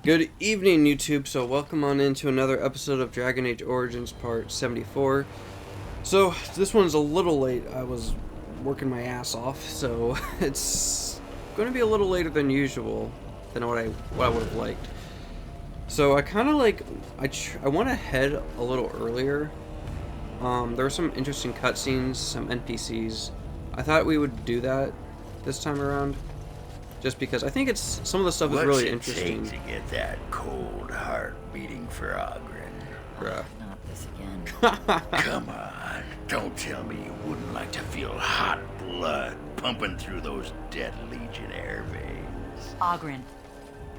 Good evening, YouTube. So, welcome on into another episode of Dragon Age Origins Part 74. So, this one's a little late. I was working my ass off, so it's going to be a little later than usual than what I would have liked. So, I kind of like I went ahead a little earlier. There were some interesting cutscenes, some NPCs. I thought we would do that this time around. Just because I think it's some of the stuff is really interesting. What's it take to get that cold heart beating for Ogren? Bruh. Not this again. Come on, don't tell me you wouldn't like to feel hot blood pumping through those dead Legionnaire veins. Ogren,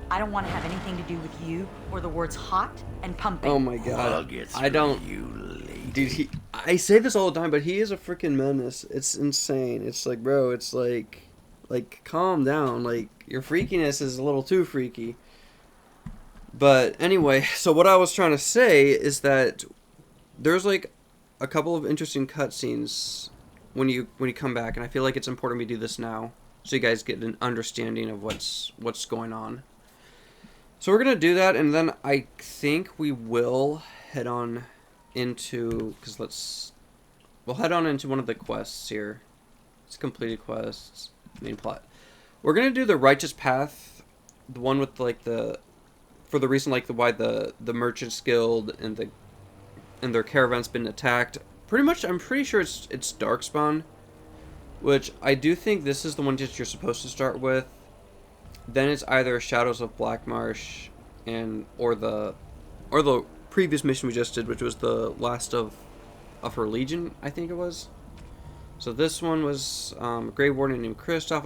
I don't want to have anything to do with you or the words hot and pumping. Oh my god. I'll get I don't. you lady. Dude, I say this all the time, but he is a freaking menace. It's insane. It's like, bro, it's like, calm down. Like, your freakiness is a little too freaky. But anyway, so what I was trying to say is that there's like a couple of interesting cutscenes when you come back, and I feel like it's important we do this now so you guys get an understanding of what's going on. So we're gonna do that, and then I think we will head on into we'll head on into one of the quests here. It's completed quests. Main plot. We're gonna do the righteous path, the one with like for the reason like why the merchants guild and their caravan's been attacked. Pretty much, I'm pretty sure it's Darkspawn, which I do think this is the one that you're supposed to start with. Then it's either Shadows of Blackmarsh or the previous mission we just did, which was the last of her legion, I think it was. So this one was a Grey Warden named Kristoff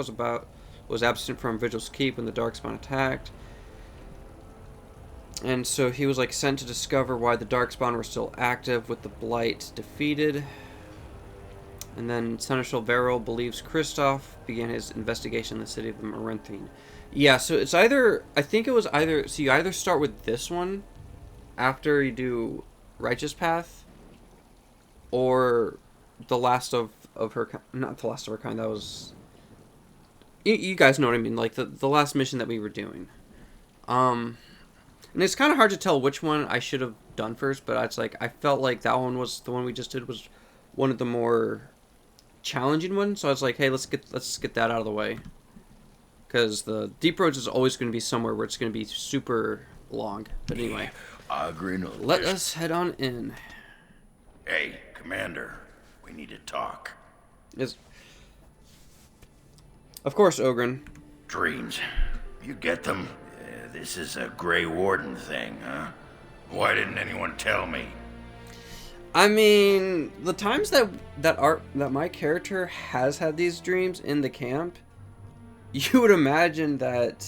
was absent from Vigil's Keep when the Darkspawn attacked. And so he was like sent to discover why the Darkspawn were still active with the Blight defeated. And then Seneschal Varel believes Kristoff began his investigation in the city of Amaranthine. Yeah, so it's either, I think it was either, so you either start with this one after you do Righteous Path, or the last of her, not the last of her kind, that was, you guys know what I mean, like the last mission that we were doing. And it's kind of hard to tell which one I should have done first, but it's like, I felt like that one was, the one we just did was one of the more challenging ones, so I was like, hey, let's get that out of the way. Because the Deep Roads is always going to be somewhere where it's going to be super long. But anyway, let us head on in. Hey, Commander, we need to talk. Yes. Of course, Ogren. Dreams. You get them? This is a Grey Warden thing, huh? Why didn't anyone tell me? I mean, the times that my character has had these dreams in the camp, you would imagine that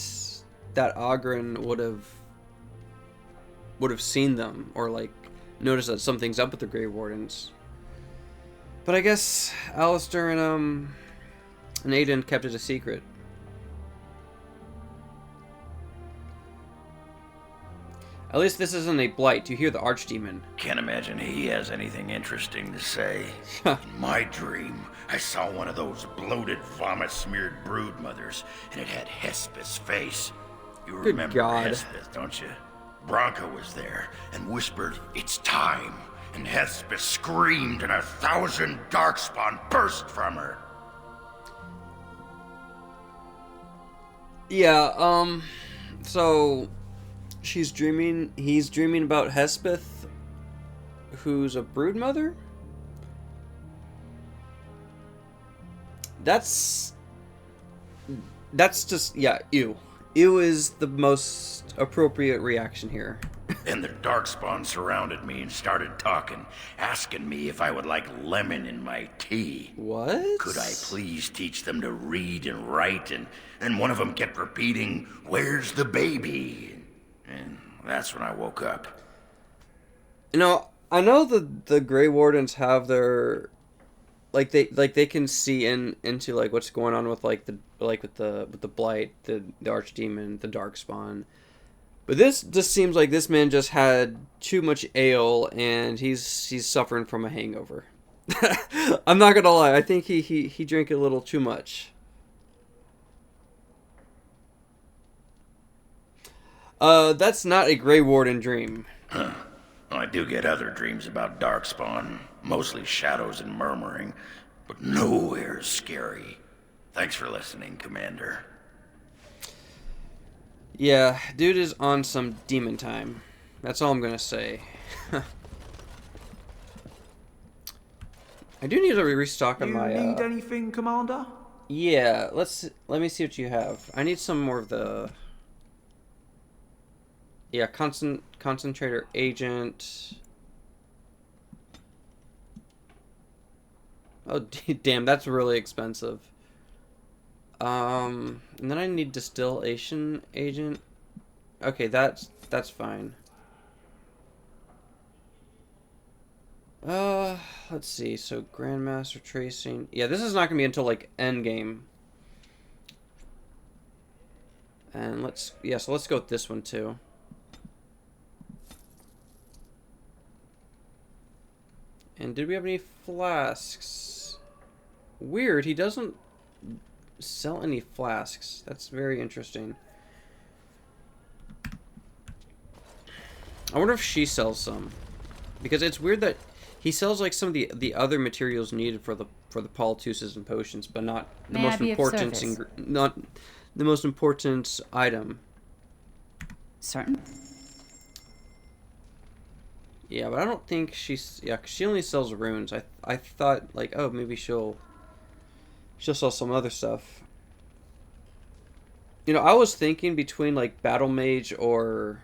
Ogren would have seen them or like noticed that something's up with the Grey Wardens. But I guess Alistair and Aiden kept it a secret. At least this isn't a blight. You hear the Archdemon. Can't imagine he has anything interesting to say. In my dream, I saw one of those bloated, vomit-smeared broodmothers, and it had Hespeth's face. You remember Hespeth, don't you? Bronca was there and whispered, "It's time." And Hespeth screamed, and 1,000 Darkspawn burst from her. Yeah, so he's dreaming about Hespeth, who's a broodmother? That's just, yeah, ew. Ew is the most appropriate reaction here. Then the Darkspawn surrounded me and started talking, asking me if I would like lemon in my tea. What? Could I please teach them to read and write? And one of them kept repeating, "Where's the baby?" And that's when I woke up. You know, I know the Grey Wardens have their, they can see into like what's going on with with the Blight, the Archdemon, the Darkspawn. But this just seems like this man just had too much ale and he's suffering from a hangover. I'm not gonna lie, I think he drank a little too much. That's not a Grey Warden dream. I do get other dreams about Darkspawn, mostly shadows and murmuring, but nowhere as scary. Thanks for listening, Commander. Yeah, dude is on some demon time. That's all I'm gonna say. I do need to restock on my. You need anything, Commander? Yeah, let me see what you have. I need some more of the. Yeah, concentrator agent. Oh damn, that's really expensive. And then I need distillation agent. Okay, that's fine. Let's see. So Grandmaster tracing. Yeah, this is not gonna be until like end game. And so let's go with this one too. And did we have any flasks? Weird, he doesn't sell any flasks. That's very interesting. I wonder if she sells some. Because it's weird that he sells like some of the other materials needed for the Polituses and potions, but not the most important not the most important item. Certain? Yeah, but I don't think cause she only sells runes. I thought like, oh, maybe she'll sell some other stuff. You know, I was thinking between like Battle Mage or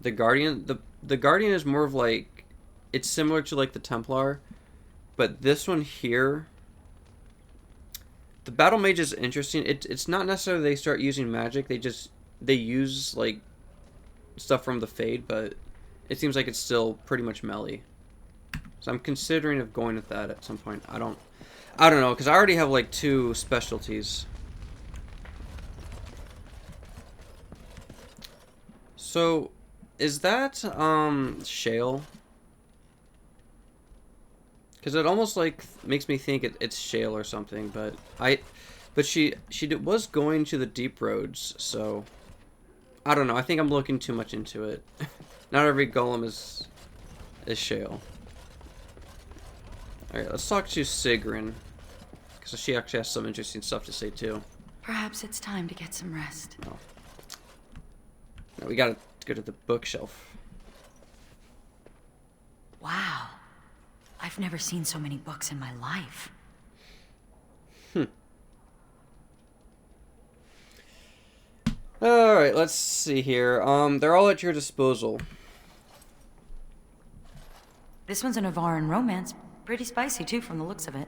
the Guardian. The Guardian is more of like, it's similar to like the Templar, but this one here, the Battle Mage is interesting. It's not necessarily they start using magic. They use like stuff from the Fade, but it seems like it's still pretty much melee. So I'm considering of going with that at some point. I don't know, because I already have like 2 specialties. So, is that shale? Because it almost like makes me think it's shale or something. But she was going to the deep roads, so I don't know. I think I'm looking too much into it. Not every golem is shale. Alright, let's talk to Sigrun. Because she actually has some interesting stuff to say, too. Perhaps it's time to get some rest. Oh. No, we gotta go to the bookshelf. Wow. I've never seen so many books in my life. Alright, let's see here. They're all at your disposal. This one's a Navaran romance. Pretty spicy, too, from the looks of it.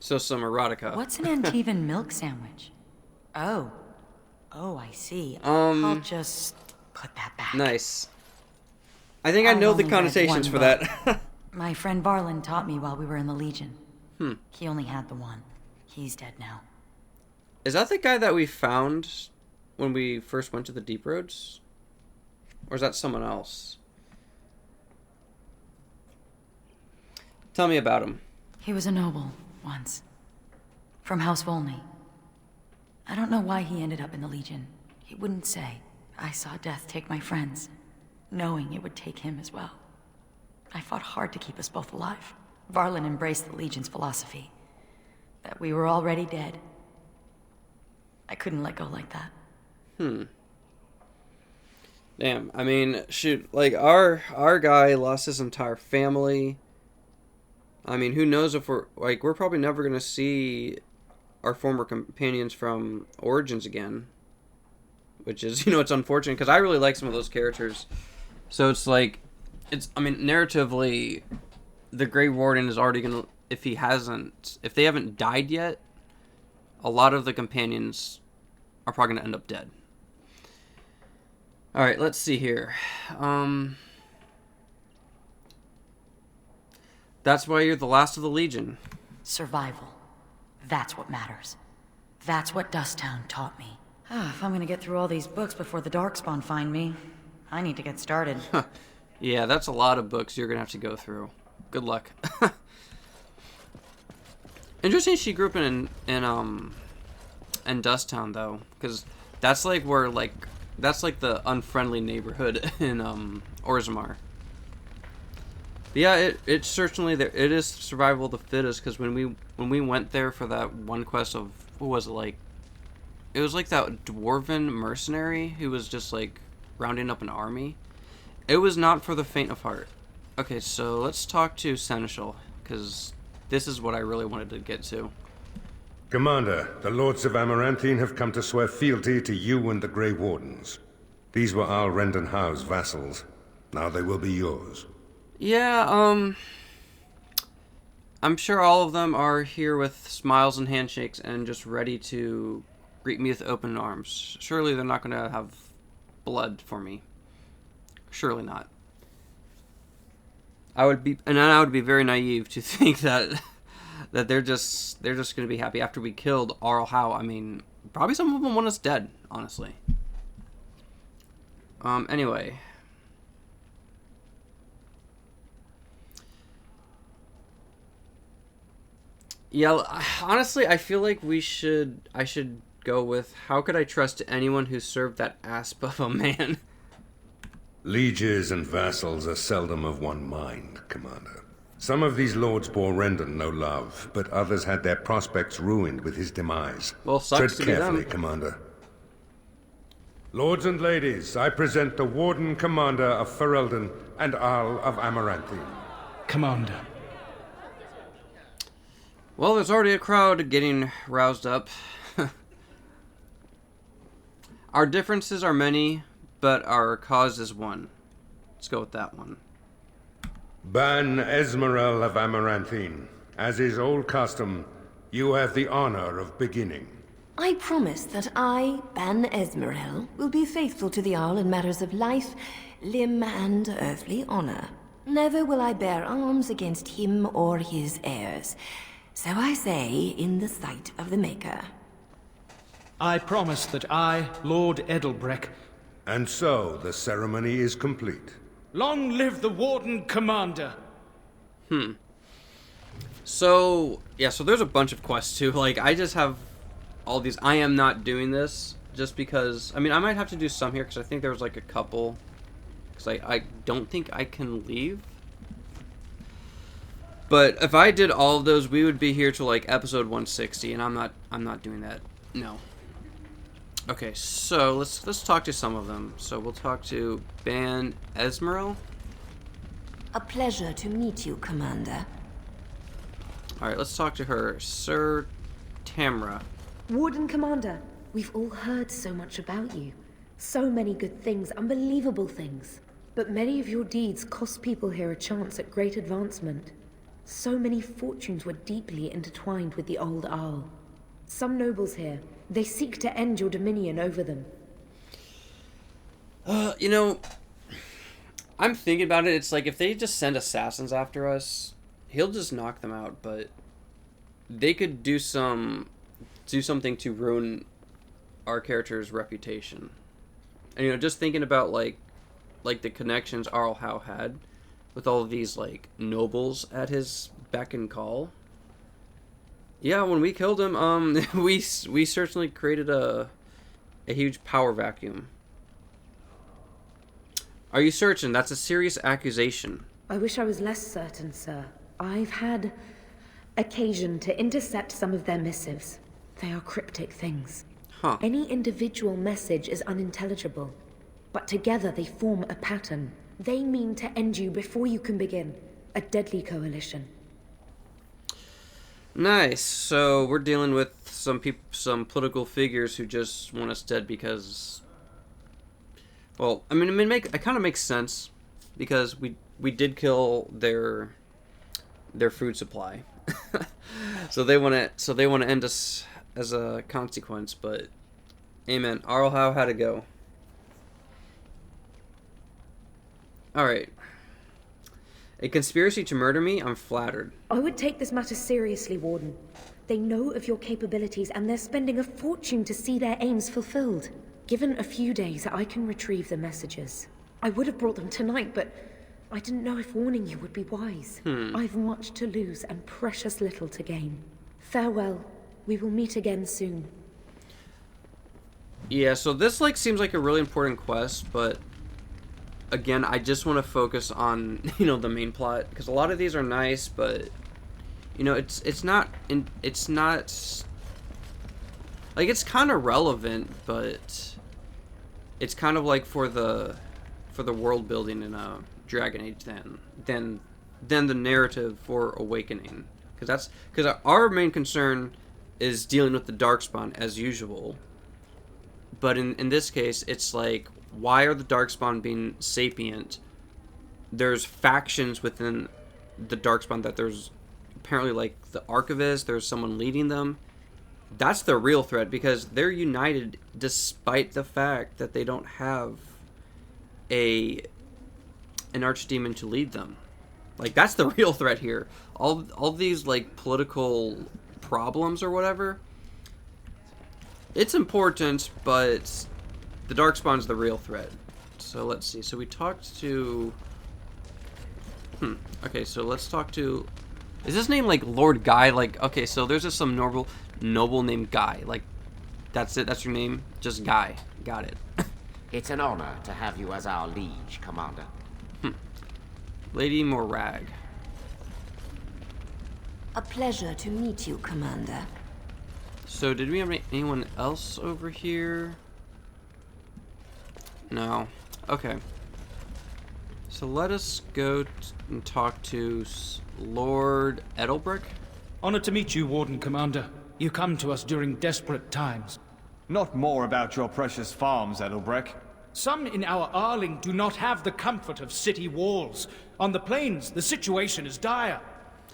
So some erotica. What's an Antivan milk sandwich? Oh. Oh, I see. I'll just put that back. Nice. I think I know the connotations for that. My friend Varlin taught me while we were in the Legion. He only had the one. He's dead now. Is that the guy that we found when we first went to the Deep Roads? Or is that someone else? Tell me about him. He was a noble, once. From House Volney. I don't know why he ended up in the Legion. He wouldn't say. I saw death take my friends, knowing it would take him as well. I fought hard to keep us both alive. Varlin embraced the Legion's philosophy. That we were already dead. I couldn't let go like that. Damn, I mean, shoot, like, our guy lost his entire family. I mean, who knows if we're probably never gonna see our former companions from Origins again. Which is, it's unfortunate, because I really like some of those characters. So it's like, I mean, narratively, the Grey Warden is already gonna, if they haven't died yet, a lot of the companions are probably gonna end up dead. Alright, let's see here. That's why you're the last of the Legion. Survival. That's what matters. That's what Dusttown taught me. If I'm gonna get through all these books before the Darkspawn find me, I need to get started. Yeah, that's a lot of books you're gonna have to go through. Good luck. Interesting she grew up in Dusttown, though, because that's like where like That's like the unfriendly neighborhood in Orzammar. But yeah, it certainly there. It is survival of the fittest because when we went there for that one quest of what was it like? It was like that dwarven mercenary who was just like rounding up an army. It was not for the faint of heart. Okay, so let's talk to Seneschal because this is what I really wanted to get to. Commander, the Lords of Amaranthine have come to swear fealty to you and the Grey Wardens. These were Al Rendenhau's vassals. Now they will be yours. Yeah, I'm sure all of them are here with smiles and handshakes and just ready to greet me with open arms. Surely they're not going to have blood for me. Surely not. I would be very naive to think that they're just going to be happy after we killed Arl Howe. I mean, probably some of them want us dead, honestly. Anyway. Yeah, honestly, I feel like I should go with how could I trust anyone who served that asp of a man? Lieges and vassals are seldom of one mind, Commander. Some of these lords bore Rendon no love, but others had their prospects ruined with his demise. Well, sucks Tread to be carefully, them. Commander. Lords and ladies, I present the Warden Commander of Ferelden and Arl of Amaranthine. Commander. Well, there's already a crowd getting roused up. Our differences are many, but our cause is one. Let's go with that one. Bann Esmeralda of Amaranthine, as is old custom, you have the honor of beginning. I promise that I, Bann Esmeralda, will be faithful to the Arl in matters of life, limb, and earthly honor. Never will I bear arms against him or his heirs. So I say, in the sight of the Maker. I promise that I, Lord Edelbreck... And so, the ceremony is complete. Long live the Warden Commander! So, yeah, so there's a bunch of quests too. Like, I just have all these. I am not doing this just because... I mean, I might have to do some here because I think there was like a couple. Because I don't think I can leave. But if I did all of those, we would be here till like episode 160, and I'm not doing that. No. Okay, so let's talk to some of them. So we'll talk to Bann Esmeralda. A pleasure to meet you, Commander. All right, let's talk to her, Sir Tamra. Warden Commander, we've all heard so much about you. So many good things, unbelievable things. But many of your deeds cost people here a chance at great advancement. So many fortunes were deeply intertwined with the old Arl. Some nobles here, they seek to end your dominion over them. You know, I'm thinking about it. It's like if they just send assassins after us, he'll just knock them out. But they could do something to ruin our character's reputation. And you know, just thinking about like the connections Arl Howe had with all of these like nobles at his beck and call. Yeah, when we killed him, we certainly created a huge power vacuum. Are you certain? That's a serious accusation. I wish I was less certain, sir. I've had occasion to intercept some of their missives. They are cryptic things. Huh. Any individual message is unintelligible, but together they form a pattern. They mean to end you before you can begin. A deadly coalition. Nice. So we're dealing with some political figures who just want us dead because, well, I mean, it kind of makes sense because we did kill their food supply, so they want to end us as a consequence. But, amen. Arl Howe had to go. All right. A conspiracy to murder me? I'm flattered. I would take this matter seriously, Warden. They know of your capabilities, and they're spending a fortune to see their aims fulfilled. Given a few days, I can retrieve the messages. I would have brought them tonight, but I didn't know if warning you would be wise. I've much to lose and precious little to gain. Farewell. We will meet again soon. Yeah, so this like seems like a really important quest, but again, I just want to focus on, you know, the main plot, because a lot of these are nice, but you know, it's not like, it's kind of relevant, but it's kind of like for the world building in a Dragon Age than the narrative for Awakening, because our main concern is dealing with the Darkspawn as usual, but in this case, it's like, why are the Darkspawn being sapient? There's factions within the Darkspawn that there's apparently like the Archivist, there's someone leading them. That's the real threat, because they're united despite the fact that they don't have an archdemon to lead them. Like, that's the real threat here. All these like political problems or whatever, it's important, but the Darkspawn's the real threat. So let's see. So we talked to... Okay, so let's talk to... Is this name like Lord Guy? Like, okay, so there's just some noble named Guy. Like, that's it? That's your name? Just Guy. Got it. It's an honor to have you as our liege, Commander. Lady Morag. A pleasure to meet you, Commander. So, did we have anyone else over here? No. Okay. So let us go and talk to Lord Edelbrick. Honored to meet you, Warden Commander. You come to us during desperate times. Not more about your precious farms, Edelbrick. Some in our Arling do not have the comfort of city walls. On the plains, the situation is dire.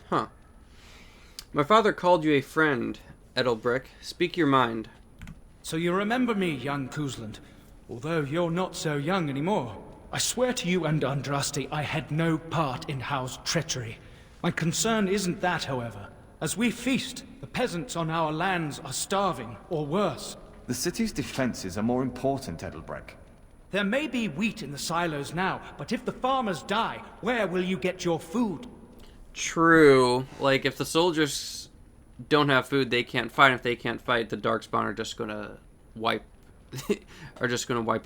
Huh. My father called you a friend, Edelbrick. Speak your mind. So you remember me, young Kuzland. Although you're not so young anymore. I swear to you and Andraste I had no part in Howe's treachery. My concern isn't that, however. As we feast, the peasants on our lands are starving, or worse. The city's defenses are more important, Edelbrick. There may be wheat in the silos now, but if the farmers die, where will you get your food? True. Like, if the soldiers don't have food, they can't fight. If they can't fight, the Darkspawn are just gonna wipe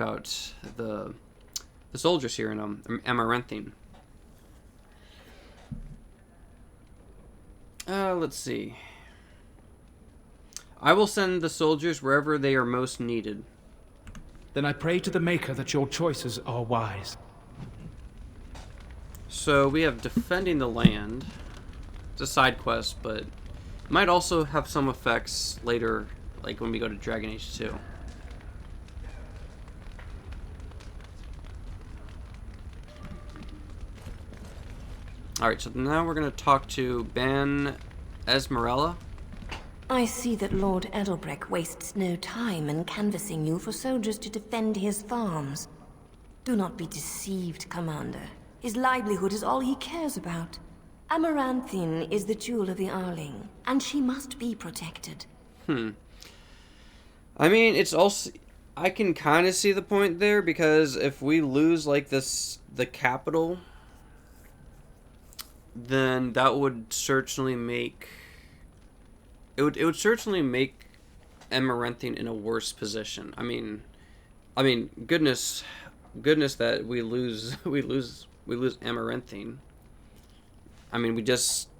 out the soldiers here in Amaranthine. Let's see. I will send the soldiers wherever they are most needed. Then I pray to the Maker that your choices are wise. So we have defending the land. It's a side quest, but it might also have some effects later, like when we go to Dragon Age 2. Alright, so now we're going to talk to Bann Esmerella. I see that Lord Edelbrick wastes no time in canvassing you for soldiers to defend his farms. Do not be deceived, Commander. His livelihood is all he cares about. Amaranthine is the jewel of the Arling, and she must be protected. I mean, it's also... I can kind of see the point there, because if we lose, like, the capital, then that would certainly make... It would certainly make Amaranthine in a worse position. I mean, goodness that we lose Amaranthine. I mean, we just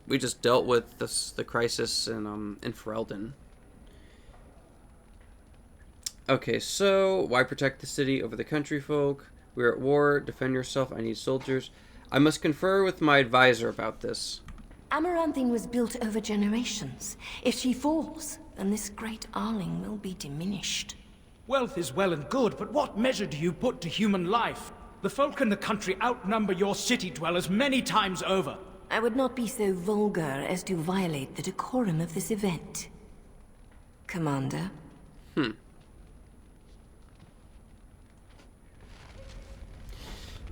dealt with the crisis in Ferelden. Okay, so why protect the city over the country folk? We are at war. Defend yourself. I need soldiers. I must confer with my advisor about this. Amaranthine was built over generations. If she falls, then this great Arling will be diminished. Wealth is well and good, but what measure do you put to human life? The folk in the country outnumber your city dwellers many times over. I would not be so vulgar as to violate the decorum of this event. Commander?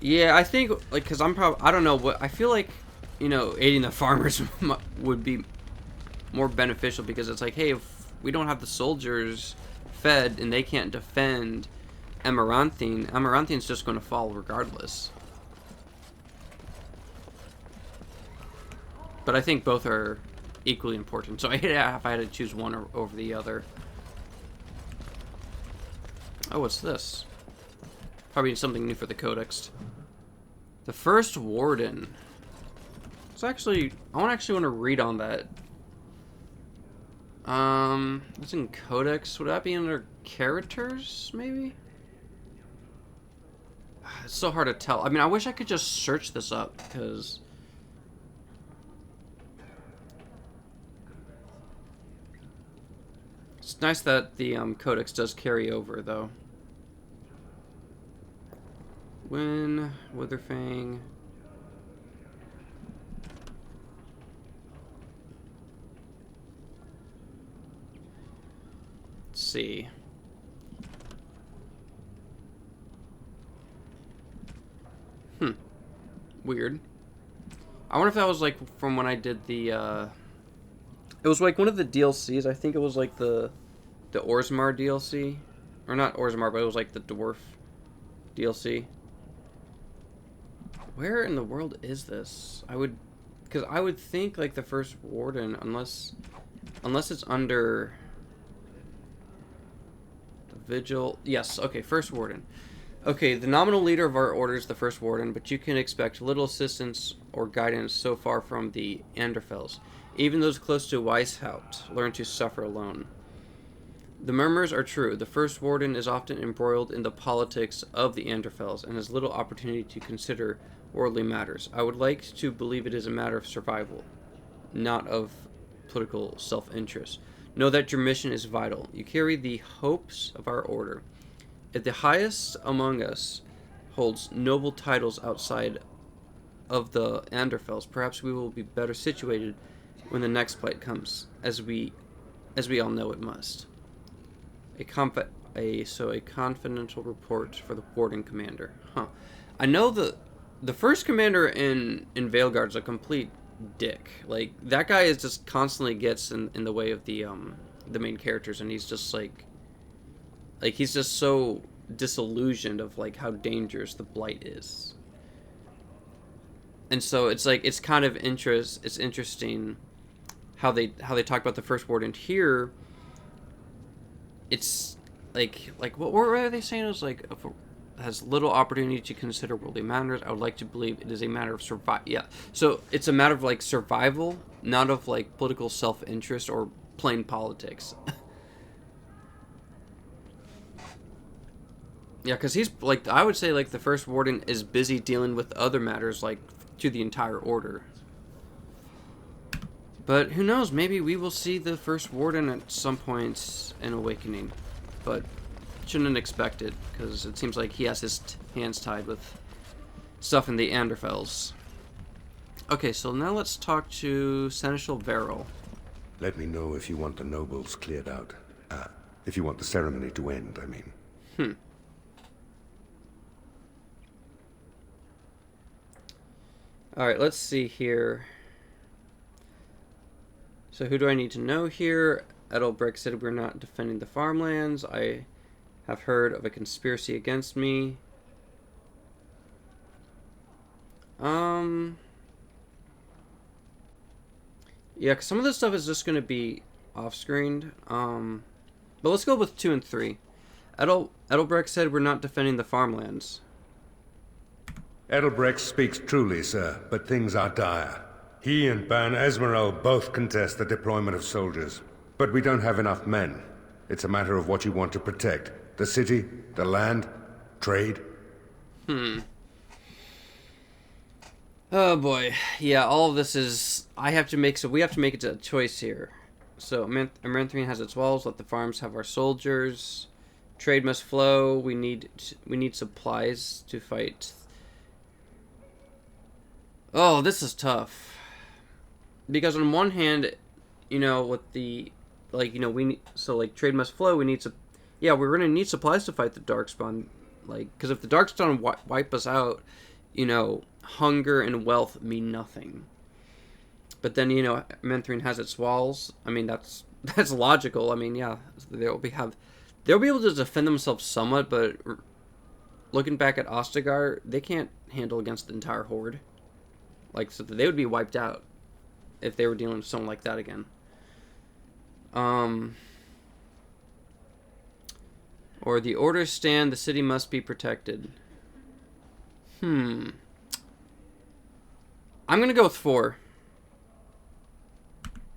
Yeah, I think, like, because I don't know, what I feel like, you know, aiding the farmers would be more beneficial, because it's like, hey, if we don't have the soldiers fed and they can't defend Amaranthine's just going to fall regardless. But I think both are equally important, so if I had to choose one over the other. Oh, what's this? Probably something new for the Codex. The First Warden. It's actually... I actually want to read on that. It's in Codex. Would that be under characters, maybe? It's so hard to tell. I mean, I wish I could just search this up, because... It's nice that the Codex does carry over, though. Witherfang... Let's see. Weird. I wonder if that was like from when I did the it was like one of the DLCs. I think it was like the Orzammar DLC. Or not Orzammar, but it was like the dwarf DLC. Where in the world is this? Because I would think like the First Warden, unless it's under the Vigil. Yes, okay, First Warden. Okay, the nominal leader of our order is the First Warden, but you can expect little assistance or guidance so far from the Anderfels. Even those close to Weishaupt learn to suffer alone. The murmurs are true. The First Warden is often embroiled in the politics of the Anderfels and has little opportunity to consider worldly matters. I would like to believe it is a matter of survival, not of political self-interest. Know that your mission is vital. You carry the hopes of our order. If the highest among us holds noble titles outside of the Anderfels, perhaps we will be better situated when the next plight comes, as we all know it must. A confidential report for the Warden Commander. Huh. I know the first commander in Veilguard's a complete dick. Like, that guy is just constantly gets in the way of the main characters, and he's just like he's just so disillusioned of like how dangerous the Blight is. And so it's like it's kind of it's interesting how they talk about the First Warden here. It's like what were they saying? It was like has little opportunity to consider worldly matters. I would like to believe it is a matter of survival. Yeah, so it's a matter of like survival, not of like political self-interest or plain politics. Yeah, because he's like, I would say like the First Warden is busy dealing with other matters like to the entire order. But who knows? Maybe we will see the First Warden at some point in Awakening, but shouldn't expect it because it seems like he has his hands tied with stuff in the Anderfels. Okay, so now let's talk to Seneschal Verrill. Let me know if you want the nobles cleared out. If you want the ceremony to end, I mean. Alright, let's see here. So who do I need to know here? Edelbrecht said we're not defending the farmlands. I have heard of a conspiracy against me. Yeah, cause some of this stuff is just going to be off-screened. But let's go with 2 and 3. Edelbrecht said we're not defending the farmlands. Edelbrecht speaks truly, sir, but things are dire. He and Bann Esmeralda both contest the deployment of soldiers. But we don't have enough men. It's a matter of what you want to protect. The city, the land, trade. Oh boy. Yeah, all of this is... we have to make a choice here. So, Amaranthine has its walls, let the farms have our soldiers. Trade must flow, we need supplies to fight. Oh, this is tough. Because on one hand, you know, with the, like, you know, trade must flow, we need we're going to need supplies to fight the Darkspawn. Like, because if the Darkspawn wipe us out, you know, hunger and wealth mean nothing. But then, you know, Amaranthine has its walls. I mean, that's logical. I mean, yeah, they'll be able to defend themselves somewhat, but looking back at Ostagar, they can't handle against the entire horde. Like, so they would be wiped out if they were dealing with something like that again. Or Or the orders stand, the city must be protected. I'm gonna go with 4.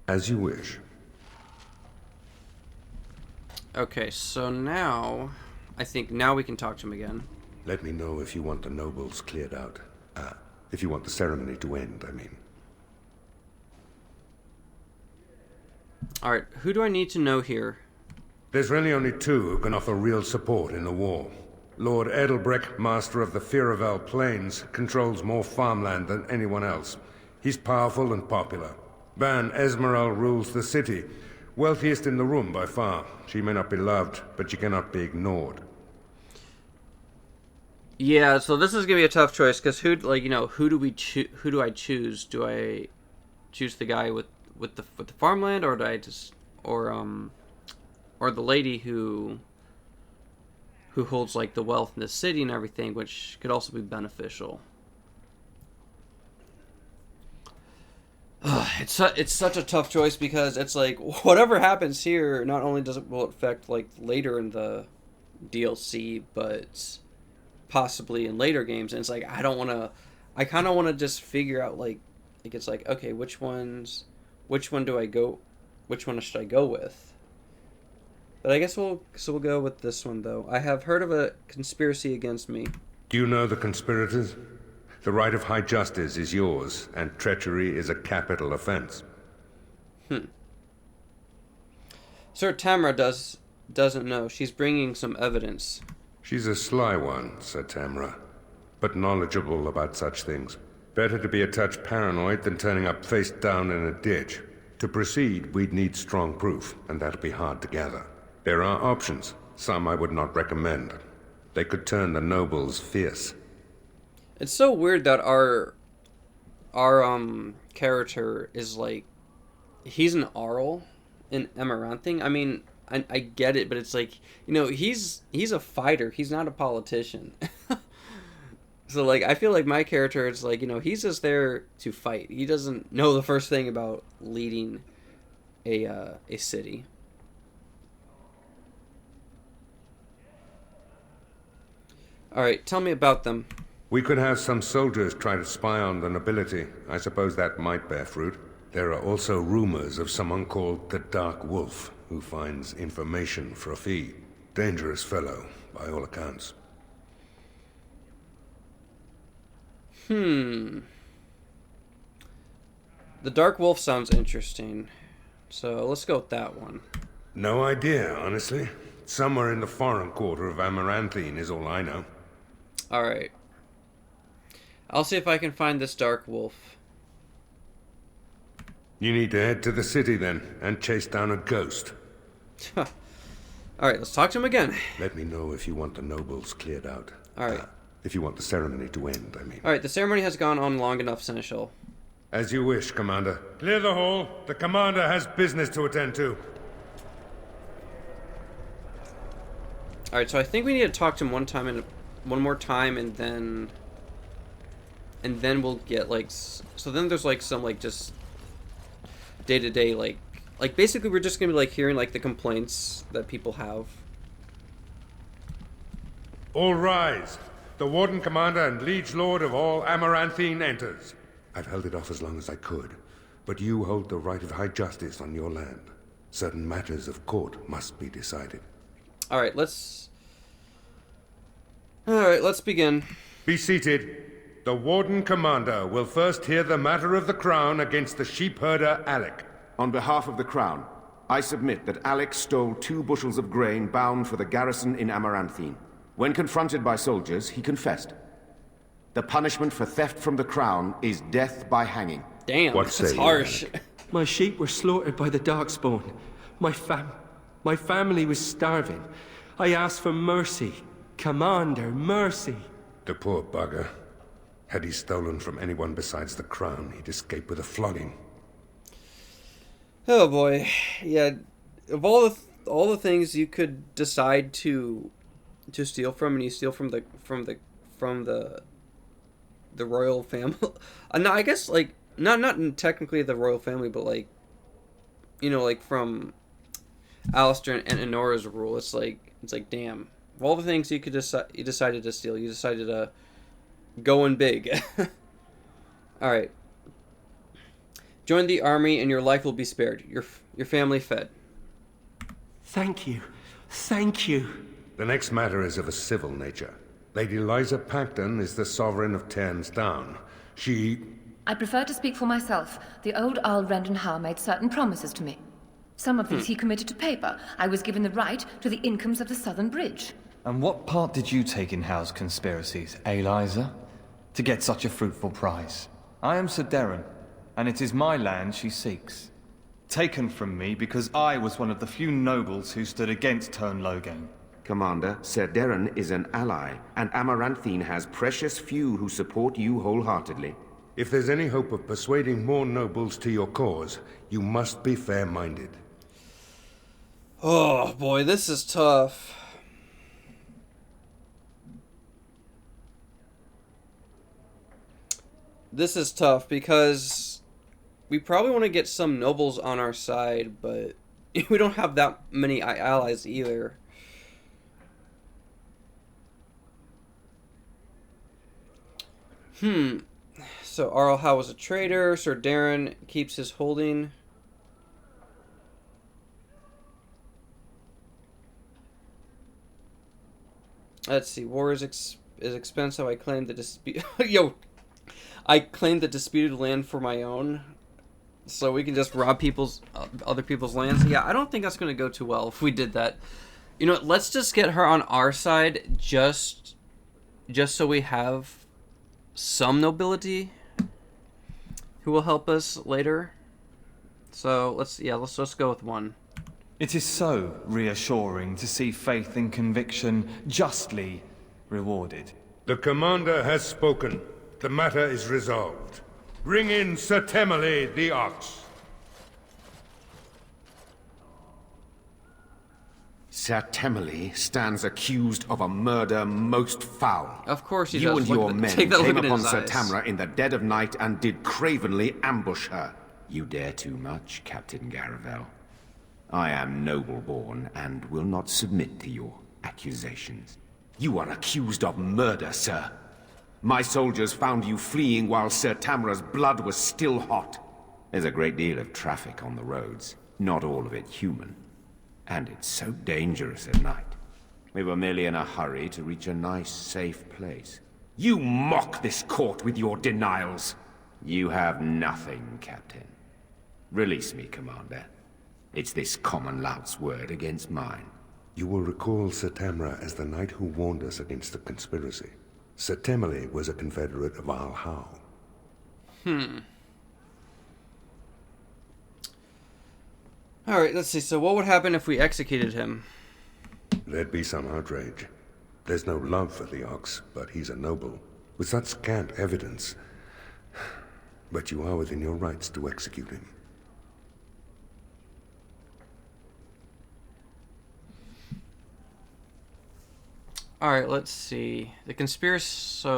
As you wish. Okay, so now... I think now we can talk to him again. Let me know if you want the nobles cleared out. If you want the ceremony to end, I mean. Alright, who do I need to know here? There's really only 2 who can offer real support in the war. Lord Edelbreck, master of the Firavel Plains, controls more farmland than anyone else. He's powerful and popular. Bann Esmeralda rules the city. Wealthiest in the room by far. She may not be loved, but she cannot be ignored. Yeah, so this is gonna be a tough choice because who do I choose? Do I choose the guy with the farmland, or do I just or the lady who holds like the wealth in the city and everything, which could also be beneficial. It's such a tough choice because it's like whatever happens here, not only will it affect like later in the DLC, but possibly in later games. And it's like I kind of want to just figure out like it's like, okay, which one should I go with? But I guess we'll go with this one though. I have heard of a conspiracy against me. Do you know the conspirators? The right of high justice is yours, and treachery is a capital offense. Sir Tamara doesn't know. She's bringing some evidence. She's a sly one, Sir Tamara, but knowledgeable about such things. Better to be a touch paranoid than turning up face down in a ditch. To proceed, we'd need strong proof, and that'll be hard to gather. There are options, some I would not recommend. They could turn the nobles fierce. It's so weird that our character is like, he's an Arl in Amaranthine. I mean, I get it, but it's like, he's a fighter. He's not a politician. So like, I feel like my character is like, he's just there to fight. He doesn't know the first thing about leading a city. All right, tell me about them. We could have some soldiers try to spy on the nobility. I suppose that might bear fruit. There are also rumors of someone called the Dark Wolf, who finds information for a fee. Dangerous fellow, by all accounts. The Dark Wolf sounds interesting. So let's go with that one. No idea, honestly. Somewhere in the foreign quarter of Amaranthine is all I know. Alright. I'll see if I can find this Dark Wolf. You need to head to the city then, and chase down a ghost. Alright, let's talk to him again. Let me know if you want the nobles cleared out. Alright. If you want the ceremony to end, I mean. Alright, the ceremony has gone on long enough, Seneschal. As you wish, Commander. Clear the hall. The Commander has business to attend to. Alright, so I think we need to talk to him one more time, and then we'll get like, so then there's like some like just day-to-day like basically we're just gonna be like hearing like the complaints that people have. All rise. The Warden Commander and Liege Lord of all Amaranthine enters. I've held it off as long as I could, but you hold the right of high justice on your land. Certain matters of court must be decided. Alright, let's begin. Be seated. The Warden Commander will first hear the matter of the Crown against the sheep herder Alec. On behalf of the Crown, I submit that Alec stole 2 bushels of grain bound for the garrison in Amaranthine. When confronted by soldiers, he confessed. The punishment for theft from the Crown is death by hanging. Damn, that's harsh. My sheep were slaughtered by the Darkspawn. My family was starving. I asked for mercy. Commander, mercy. The poor bugger. Had he stolen from anyone besides the Crown, he'd escape with a flogging. Oh boy, yeah. Of all the things you could decide to steal from, and you steal from the royal family. No, I guess like not technically the royal family, but like, like from Alistair and Enora's rule. It's like damn. Of all the things you decided to steal, you decided to go in big. Alright. Join the army and your life will be spared. Your family fed. Thank you. Thank you. The next matter is of a civil nature. Lady Liza Pacton is the sovereign of Terns Down. She... I prefer to speak for myself. The old Earl Rendenhar made certain promises to me. Some of these he committed to paper. I was given the right to the incomes of the Southern Bridge. And what part did you take in Howe's conspiracies, Liza? To get such a fruitful prize? I am Sir Darren, and it is my land she seeks. Taken from me because I was one of the few nobles who stood against Tern Logain. Commander, Sir Darren is an ally, and Amaranthine has precious few who support you wholeheartedly. If there's any hope of persuading more nobles to your cause, you must be fair-minded. Oh boy, this is tough. This is tough because we probably want to get some nobles on our side, but we don't have that many allies either. So Arl Howe was a traitor. Sir Darren keeps his holding. Let's see. War is expensive. I claim the dispute. I claim the disputed land for my own, so we can just rob other people's lands. Yeah, I don't think that's going to go too well if we did that. You know what? Let's just get her on our side, just so we have some nobility who will help us later. So let's go with one. It is so reassuring to see faith and conviction justly rewarded. The commander has spoken. The matter is resolved. Bring in Sir Temele the Ox. Sir Temele stands accused of a murder most foul. Of course he does. You and your men came upon Sir eyes. Tamra in the dead of night and did cravenly ambush her. You dare too much, Captain Garavel. I am noble-born and will not submit to your accusations. You are accused of murder, sir. My soldiers found you fleeing while Sir Tamra's blood was still hot. There's a great deal of traffic on the roads, not all of it human. And it's so dangerous at night. We were merely in a hurry to reach a nice, safe place. You mock this court with your denials. You have nothing, Captain. Release me, Commander. It's this common lout's word against mine. You will recall Sir Tamra as the knight who warned us against the conspiracy. Sir Temele was a confederate of Arl Howe. Alright, let's see. So what would happen if we executed him? There'd be some outrage. There's no love for the Ox, but he's a noble, with such scant evidence. But you are within your rights to execute him. Alright, let's see. The conspiracy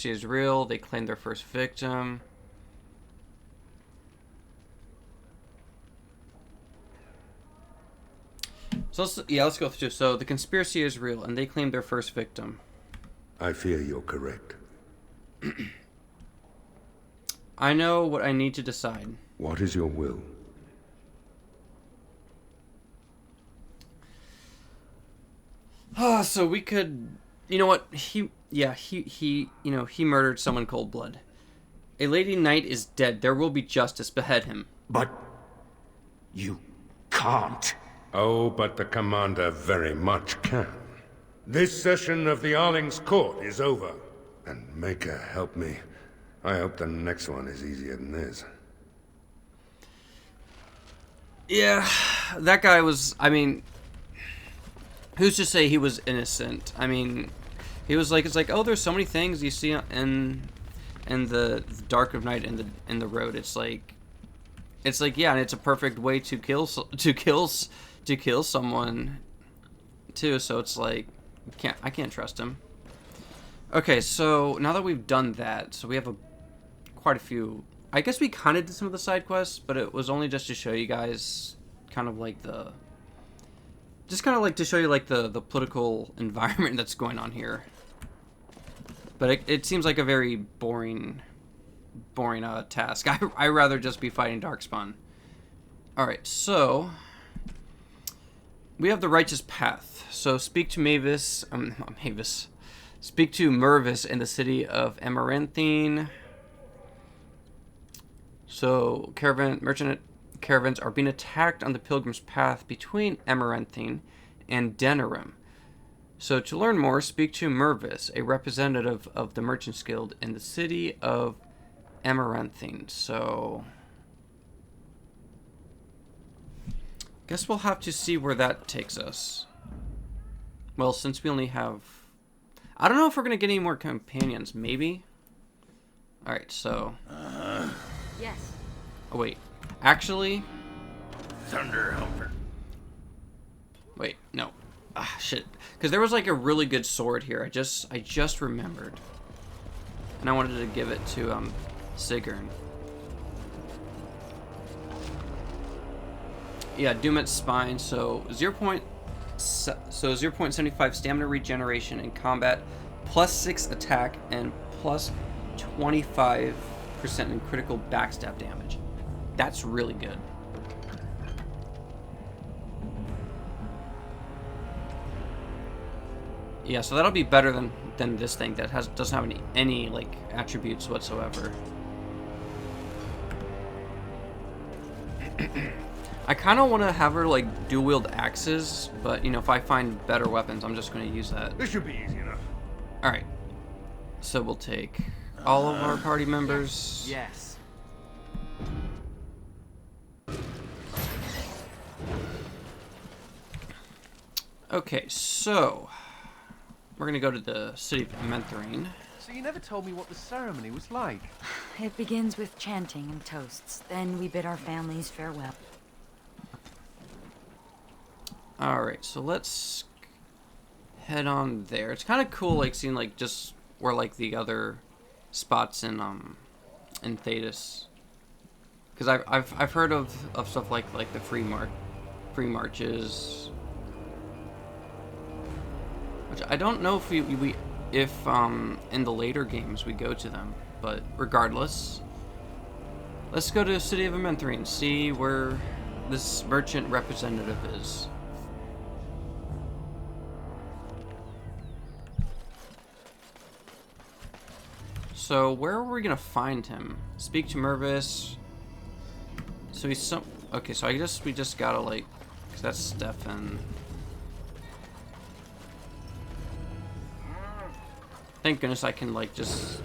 is real. They claim their first victim. So let's go through. So the conspiracy is real, and they claim their first victim. I fear you're correct. I know what I need to decide. What is your will? So we could, you know what? He murdered someone cold blood. A lady knight is dead. There will be justice. Behead him. But you can't. Oh, but the commander very much can. This session of the Arling's court is over. And Maker help me. I hope the next one is easier than this. Yeah, that guy was, I mean, who's to say he was innocent? I mean, he was like, it's like, oh, there's so many things you see in the dark of night in the road. It's like, yeah, and it's a perfect way to kill someone too. So it's like, I can't trust him. Okay, so now that we've done that, so we have quite a few. I guess we kind of did some of the side quests, but it was only just to show you guys kind of like Just kind of like to show you like the political environment that's going on here. But it seems like a very boring task. I'd rather just be fighting Darkspawn. Alright, so we have the righteous path. So speak to Speak to Mervis in the city of Amaranthine. So merchant caravans are being attacked on the pilgrim's path between Amaranthine and Denerim. So to learn more, speak to Mervis, a representative of the Merchants Guild in the city of Amaranthine. So guess we'll have to see where that takes us. Well, since we only have... I don't know if we're going to get any more companions. Maybe? Alright, so... Yes. Oh, wait. Actually... Thunderhumper. Wait, no. Ah, shit. Because there was like a really good sword here. I just remembered. And I wanted to give it to, Sigrun. Yeah, Doomet's Spine, so 0.75 stamina regeneration in combat, +6 attack, and +25% in critical backstab damage. That's really good. Yeah, so that'll be better than this thing that doesn't have any like attributes whatsoever. I kind of want to have her like dual wield axes, but you know, if I find better weapons, I'm just going to use that. This should be easy enough. All right. So we'll take all of our party members. Yes. Okay, so we're going to go to the city of Amaranthine. So you never told me what the ceremony was like. It begins with chanting and toasts. Then we bid our families farewell. Alright, so let's head on there. It's kind of cool, like, seeing, like, just where, like, the other spots in Thetis. Because I've heard of stuff like the free marches. Which I don't know if if in the later games we go to them, but regardless, let's go to the city of Amaranthine and see where this merchant representative is. So where are we gonna find him? Speak to Mervis. So he's okay, so I guess we just gotta like, cause that's Stefan. Thank goodness I can like just...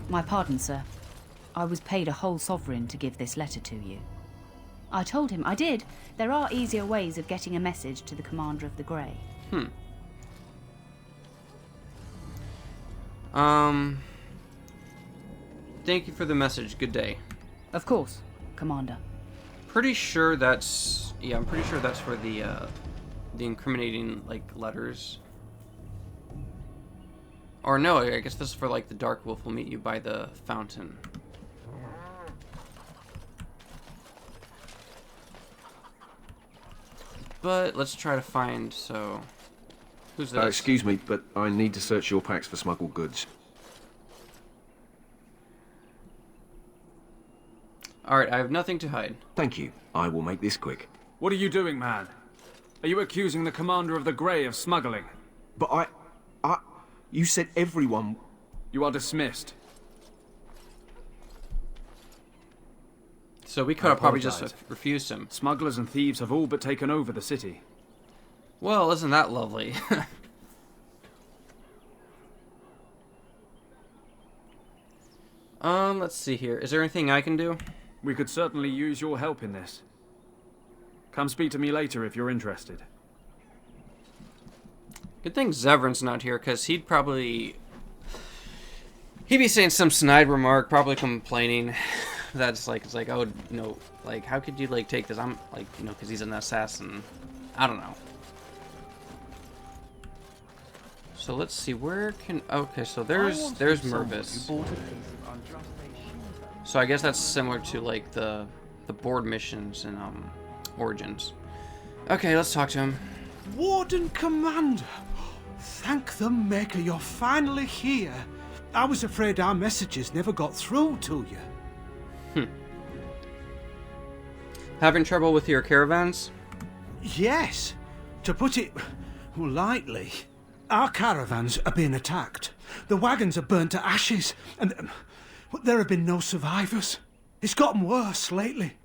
My pardon, sir. I was paid a whole sovereign to give this letter to you. I told him I did. There are easier ways of getting a message to the Commander of the Grey. Thank you for the message. Good day. Of course, Commander. Pretty sure that's... Yeah, I'm pretty sure that's for the incriminating, like, letters. Or no, I guess this is for, like, the Dark Wolf will meet you by the fountain. But let's try to find, so... Who's this? Excuse me, but I need to search your packs for smuggled goods. Alright, I have nothing to hide. Thank you. I will make this quick. What are you doing, man? Are you accusing the Commander of the Grey of smuggling? But you said everyone... You are dismissed. So we could have probably just refused him. Smugglers and thieves have all but taken over the city. Well, isn't that lovely? Let's see here. Is there anything I can do? We could certainly use your help in this. Come speak to me later if you're interested. Good thing Zevran's not here, because he'd be saying some snide remark, probably complaining. That's like, it's like, oh, no, like, how could you, like, take this? I'm, like, you know, because he's an assassin. I don't know. So let's see, where can, okay, so there's Mervis. So I guess that's similar to, like, the board missions in, Origins. Okay, let's talk to him. Warden Commander! Thank the Maker you're finally here. I was afraid our messages never got through to you. Having trouble with your caravans? Yes. To put it lightly, our caravans are being attacked. The wagons are burnt to ashes, and there have been no survivors. It's gotten worse lately.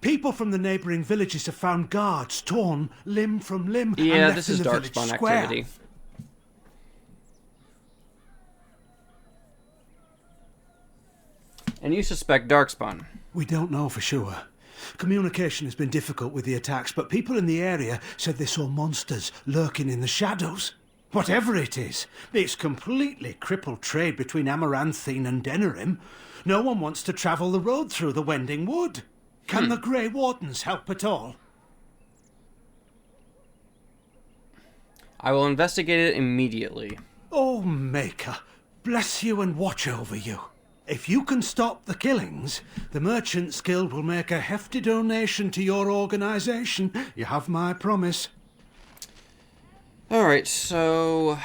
People from the neighbouring villages have found guards torn limb from limb and left this in is the village Darkspawn square. activity. And you suspect Darkspawn? We don't know for sure. Communication has been difficult with the attacks, but people in the area said they saw monsters lurking in the shadows. Whatever it is, it's completely crippled trade between Amaranthine and Denerim. No one wants to travel the road through the Wending Wood. Can the Grey Wardens help at all? I will investigate it immediately. Oh, Maker, bless you and watch over you. If you can stop the killings, the Merchants Guild will make a hefty donation to your organisation. You have my promise. Alright, so...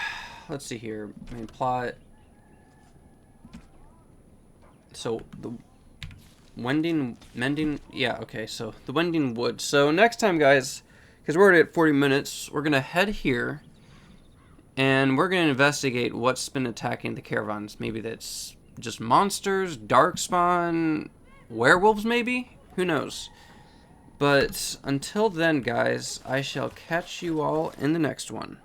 let's see here. Main plot. So, the... Yeah, okay, so the Wending Wood. So, next time, guys, because we're already at 40 minutes, we're going to head here. And we're going to investigate what's been attacking the caravans. Maybe that's just monsters, darkspawn, werewolves maybe? Who knows? But until then, guys, I shall catch you all in the next one.